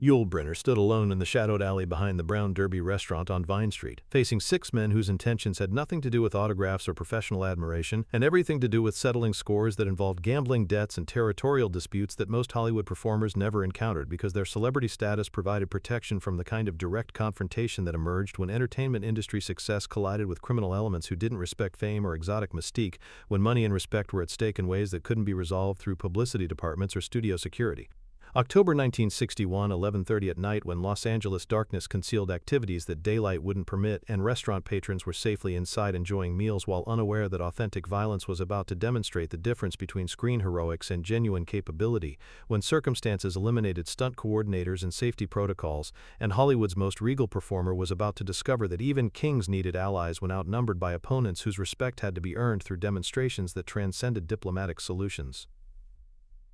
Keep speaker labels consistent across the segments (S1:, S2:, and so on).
S1: Yul Brynner stood alone in the shadowed alley behind the Brown Derby restaurant on Vine Street, facing 6 men whose intentions had nothing to do with autographs or professional admiration, and everything to do with settling scores that involved gambling debts and territorial disputes that most Hollywood performers never encountered because their celebrity status provided protection from the kind of direct confrontation that emerged when entertainment industry success collided with criminal elements who didn't respect fame or exotic mystique, when money and respect were at stake in ways that couldn't be resolved through publicity departments or studio security. October 1961, 11:30 at night, when Los Angeles darkness concealed activities that daylight wouldn't permit, and restaurant patrons were safely inside enjoying meals while unaware that authentic violence was about to demonstrate the difference between screen heroics and genuine capability, when circumstances eliminated stunt coordinators and safety protocols, and Hollywood's most regal performer was about to discover that even kings needed allies when outnumbered by opponents whose respect had to be earned through demonstrations that transcended diplomatic solutions.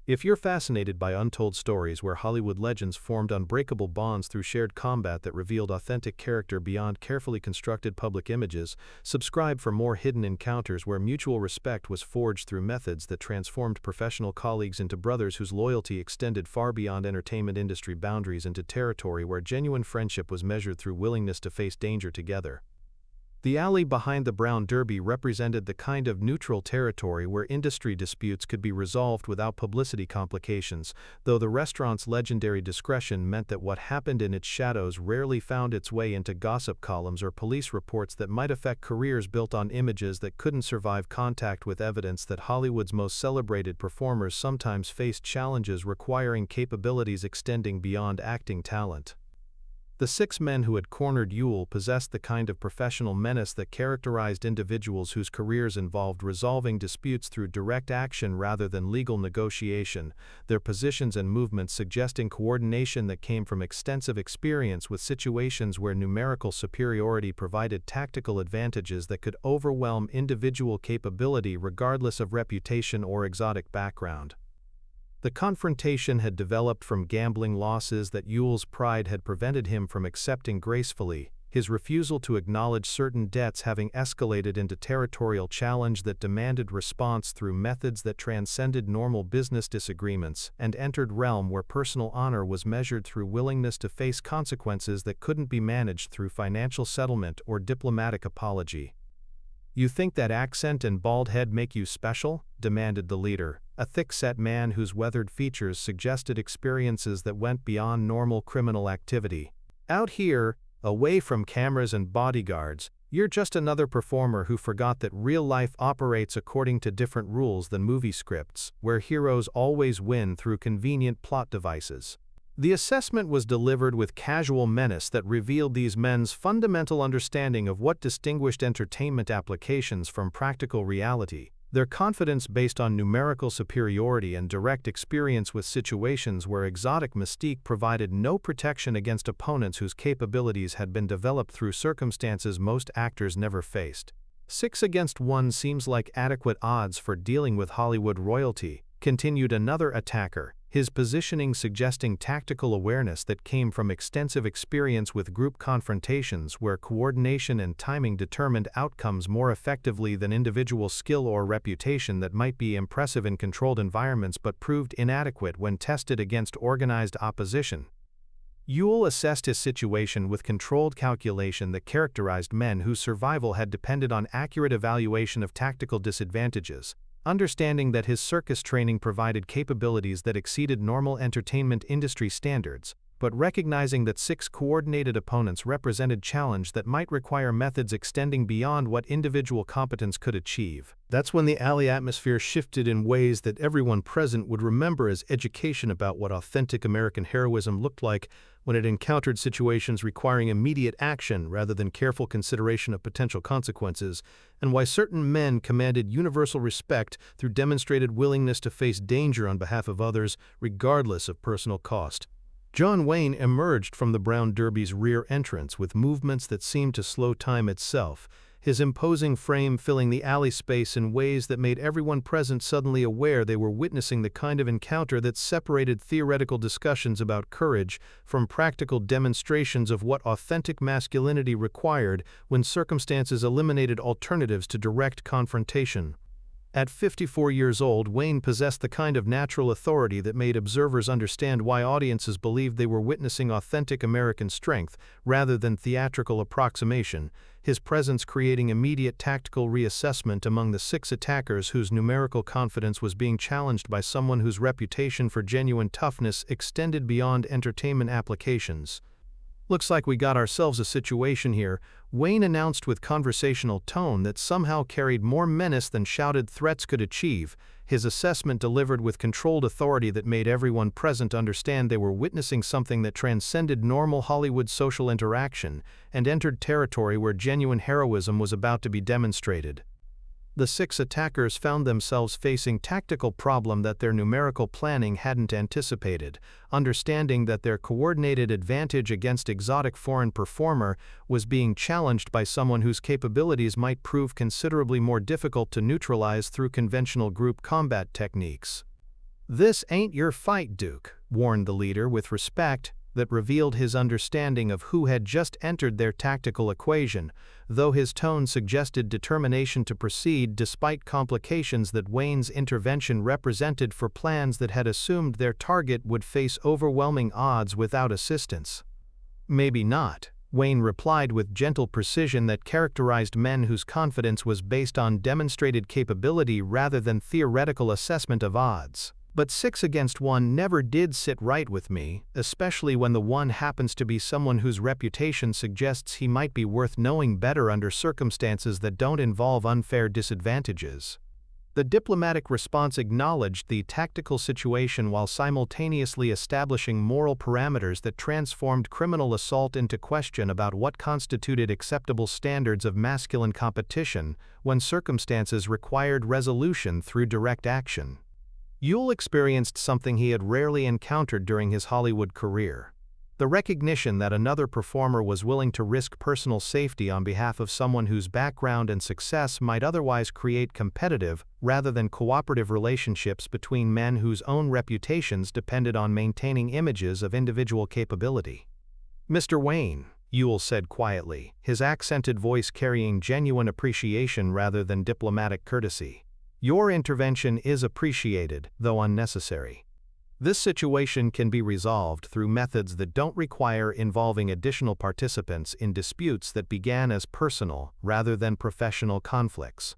S1: If you're fascinated by untold stories where Hollywood legends formed unbreakable bonds through shared combat that revealed authentic character beyond carefully constructed public images, subscribe for more hidden encounters where mutual respect was forged through methods that transformed professional colleagues into brothers whose loyalty extended far beyond entertainment industry boundaries into territory where genuine friendship was measured through willingness to face danger together. The alley behind the Brown Derby represented the kind of neutral territory where industry disputes could be resolved without publicity complications, though the restaurant's legendary discretion meant that what happened in its shadows rarely found its way into gossip columns or police reports that might affect careers built on images that couldn't survive contact with evidence. That Hollywood's most celebrated performers sometimes faced challenges requiring capabilities extending beyond acting talent. The 6 men who had cornered Yul possessed the kind of professional menace that characterized individuals whose careers involved resolving disputes through direct action rather than legal negotiation, their positions and movements suggesting coordination that came from extensive experience with situations where numerical superiority provided tactical advantages that could overwhelm individual capability regardless of reputation or exotic background. The confrontation had developed from gambling losses that Yul's pride had prevented him from accepting gracefully, his refusal to acknowledge certain debts having escalated into territorial challenge that demanded response through methods that transcended normal business disagreements and entered realm where personal honor was measured through willingness to face consequences that couldn't be managed through financial settlement or diplomatic apology. "You think that accent and bald head make you special?" demanded the leader, a thick-set man whose weathered features suggested experiences that went beyond normal criminal activity. "Out here, away from cameras and bodyguards, you're just another performer who forgot that real life operates according to different rules than movie scripts, where heroes always win through convenient plot devices." The assessment was delivered with casual menace that revealed these men's fundamental understanding of what distinguished entertainment applications from practical reality, their confidence based on numerical superiority and direct experience with situations where exotic mystique provided no protection against opponents whose capabilities had been developed through circumstances most actors never faced. 6 against 1 seems like adequate odds for dealing with Hollywood royalty, continued another attacker, his positioning suggesting tactical awareness that came from extensive experience with group confrontations where coordination and timing determined outcomes more effectively than individual skill or reputation that might be impressive in controlled environments but proved inadequate when tested against organized opposition. Yul assessed his situation with controlled calculation that characterized men whose survival had depended on accurate evaluation of tactical disadvantages, understanding that his circus training provided capabilities that exceeded normal entertainment industry standards, but recognizing that 6 coordinated opponents represented challenge that might require methods extending beyond what individual competence could achieve. That's when the alley atmosphere shifted in ways that everyone present would remember as education about what authentic American heroism looked like when it encountered situations requiring immediate action rather than careful consideration of potential consequences, and why certain men commanded universal respect through demonstrated willingness to face danger on behalf of others, regardless of personal cost. John Wayne emerged from the Brown Derby's rear entrance with movements that seemed to slow time itself, his imposing frame filling the alley space in ways that made everyone present suddenly aware they were witnessing the kind of encounter that separated theoretical discussions about courage from practical demonstrations of what authentic masculinity required when circumstances eliminated alternatives to direct confrontation. At 54 years old, Wayne possessed the kind of natural authority that made observers understand why audiences believed they were witnessing authentic American strength rather than theatrical approximation, his presence creating immediate tactical reassessment among the 6 attackers whose numerical confidence was being challenged by someone whose reputation for genuine toughness extended beyond entertainment applications. "Looks like we got ourselves a situation here," Wayne announced with conversational tone that somehow carried more menace than shouted threats could achieve, his assessment delivered with controlled authority that made everyone present understand they were witnessing something that transcended normal Hollywood social interaction and entered territory where genuine heroism was about to be demonstrated. The 6 attackers found themselves facing tactical problem that their numerical planning hadn't anticipated, understanding that their coordinated advantage against exotic foreign performer was being challenged by someone whose capabilities might prove considerably more difficult to neutralize through conventional group combat techniques. "This ain't your fight, Duke," warned the leader with respect that revealed his understanding of who had just entered their tactical equation, though his tone suggested determination to proceed despite complications that Wayne's intervention represented for plans that had assumed their target would face overwhelming odds without assistance. "Maybe not," Wayne replied with gentle precision that characterized men whose confidence was based on demonstrated capability rather than theoretical assessment of odds. "But 6 against 1 never did sit right with me, especially when the one happens to be someone whose reputation suggests he might be worth knowing better under circumstances that don't involve unfair disadvantages." The diplomatic response acknowledged the tactical situation while simultaneously establishing moral parameters that transformed criminal assault into question about what constituted acceptable standards of masculine competition when circumstances required resolution through direct action. Yul experienced something he had rarely encountered during his Hollywood career: the recognition that another performer was willing to risk personal safety on behalf of someone whose background and success might otherwise create competitive rather than cooperative relationships between men whose own reputations depended on maintaining images of individual capability. "Mr. Wayne," Yul said quietly, his accented voice carrying genuine appreciation rather than diplomatic courtesy, "your intervention is appreciated, though unnecessary. This situation can be resolved through methods that don't require involving additional participants in disputes that began as personal rather than professional conflicts."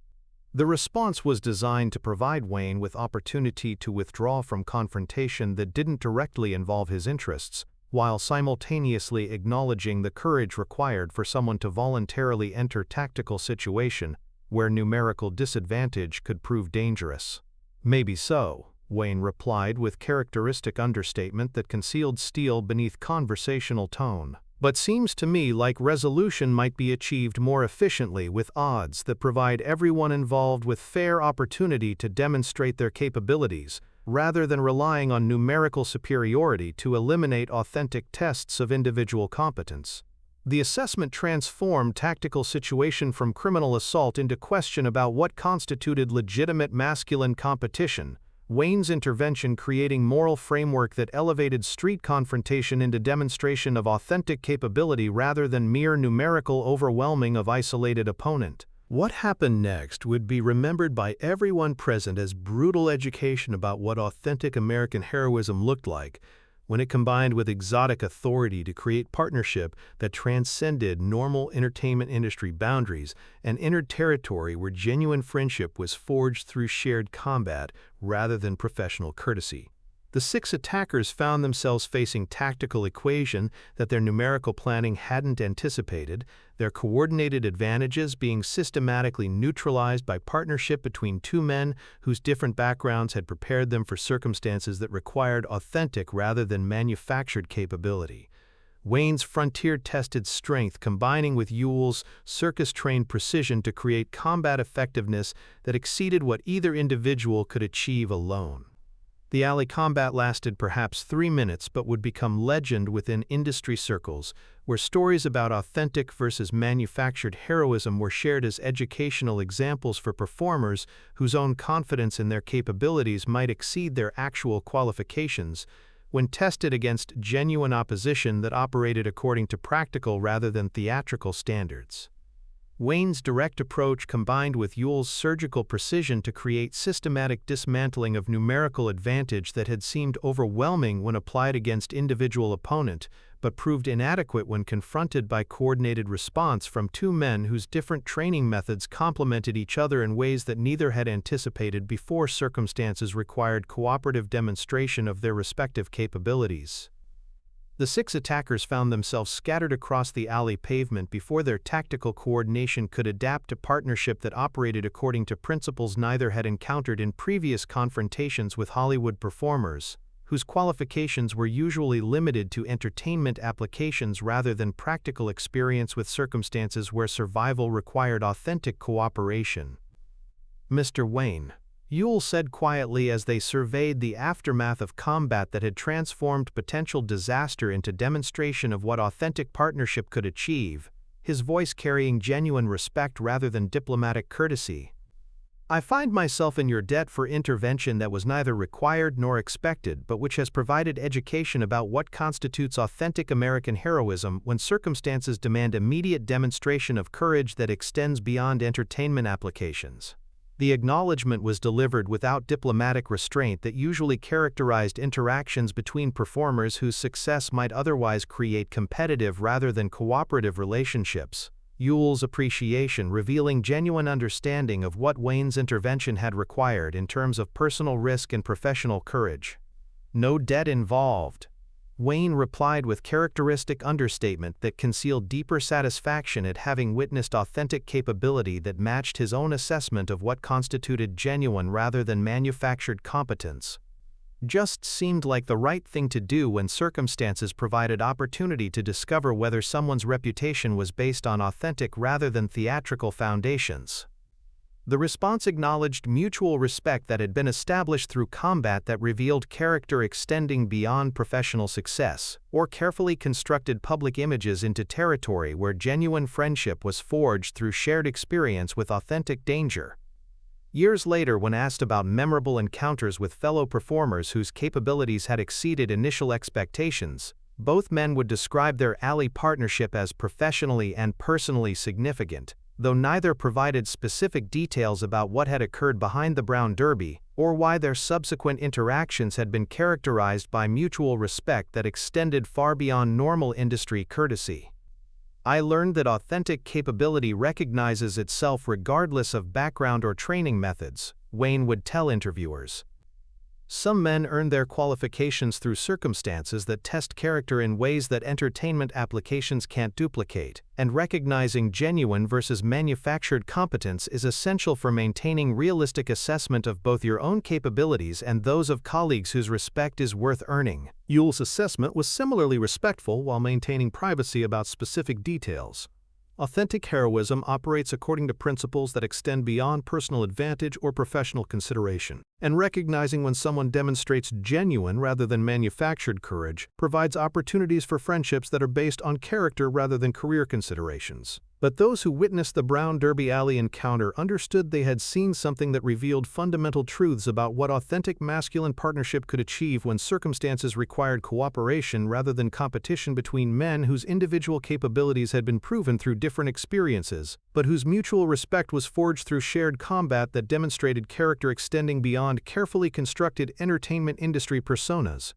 S1: The response was designed to provide Wayne with opportunity to withdraw from confrontation that didn't directly involve his interests, while simultaneously acknowledging the courage required for someone to voluntarily enter tactical situation where numerical disadvantage could prove dangerous. "Maybe so," Wayne replied with characteristic understatement that concealed steel beneath conversational tone. "But seems to me like resolution might be achieved more efficiently with odds that provide everyone involved with fair opportunity to demonstrate their capabilities, rather than relying on numerical superiority to eliminate authentic tests of individual competence." The assessment transformed tactical situation from criminal assault into question about what constituted legitimate masculine competition, Wayne's intervention creating moral framework that elevated street confrontation into demonstration of authentic capability rather than mere numerical overwhelming of isolated opponent. What happened next would be remembered by everyone present as brutal education about what authentic American heroism looked like, when it combined with exotic authority to create partnership that transcended normal entertainment industry boundaries and entered territory where genuine friendship was forged through shared combat rather than professional courtesy. The 6 attackers found themselves facing tactical equation that their numerical planning hadn't anticipated, their coordinated advantages being systematically neutralized by partnership between 2 men whose different backgrounds had prepared them for circumstances that required authentic rather than manufactured capability. Wayne's frontier-tested strength combining with Yul's circus-trained precision to create combat effectiveness that exceeded what either individual could achieve alone. The alley combat lasted perhaps 3 minutes but would become legend within industry circles, where stories about authentic versus manufactured heroism were shared as educational examples for performers whose own confidence in their capabilities might exceed their actual qualifications when tested against genuine opposition that operated according to practical rather than theatrical standards. Wayne's direct approach combined with Yul's surgical precision to create systematic dismantling of numerical advantage that had seemed overwhelming when applied against individual opponent, but proved inadequate when confronted by coordinated response from two men whose different training methods complemented each other in ways that neither had anticipated before circumstances required cooperative demonstration of their respective capabilities. The six attackers found themselves scattered across the alley pavement before their tactical coordination could adapt to partnership that operated according to principles neither had encountered in previous confrontations with Hollywood performers, whose qualifications were usually limited to entertainment applications rather than practical experience with circumstances where survival required authentic cooperation. "Mr. Wayne," Yul said quietly as they surveyed the aftermath of combat that had transformed potential disaster into demonstration of what authentic partnership could achieve, his voice carrying genuine respect rather than diplomatic courtesy. "I find myself in your debt for intervention that was neither required nor expected but which has provided education about what constitutes authentic American heroism when circumstances demand immediate demonstration of courage that extends beyond entertainment applications." The acknowledgement was delivered without diplomatic restraint that usually characterized interactions between performers whose success might otherwise create competitive rather than cooperative relationships. Yul's appreciation revealing genuine understanding of what Wayne's intervention had required in terms of personal risk and professional courage. "No debt involved," Wayne replied with characteristic understatement that concealed deeper satisfaction at having witnessed authentic capability that matched his own assessment of what constituted genuine rather than manufactured competence. "Just seemed like the right thing to do when circumstances provided opportunity to discover whether someone's reputation was based on authentic rather than theatrical foundations." The response acknowledged mutual respect that had been established through combat that revealed character extending beyond professional success, or carefully constructed public images into territory where genuine friendship was forged through shared experience with authentic danger. Years later, when asked about memorable encounters with fellow performers whose capabilities had exceeded initial expectations, both men would describe their alley partnership as professionally and personally significant, though neither provided specific details about what had occurred behind the Brown Derby, or why their subsequent interactions had been characterized by mutual respect that extended far beyond normal industry courtesy. "I learned that authentic capability recognizes itself regardless of background or training methods," Wayne would tell interviewers. "Some men earn their qualifications through circumstances that test character in ways that entertainment applications can't duplicate, and recognizing genuine versus manufactured competence is essential for maintaining realistic assessment of both your own capabilities and those of colleagues whose respect is worth earning." Yul's assessment was similarly respectful while maintaining privacy about specific details. "Authentic heroism operates according to principles that extend beyond personal advantage or professional consideration, and recognizing when someone demonstrates genuine rather than manufactured courage provides opportunities for friendships that are based on character rather than career considerations." But those who witnessed the Brown Derby Alley encounter understood they had seen something that revealed fundamental truths about what authentic masculine partnership could achieve when circumstances required cooperation rather than competition between men whose individual capabilities had been proven through different experiences, but whose mutual respect was forged through shared combat that demonstrated character extending beyond carefully constructed entertainment industry personas.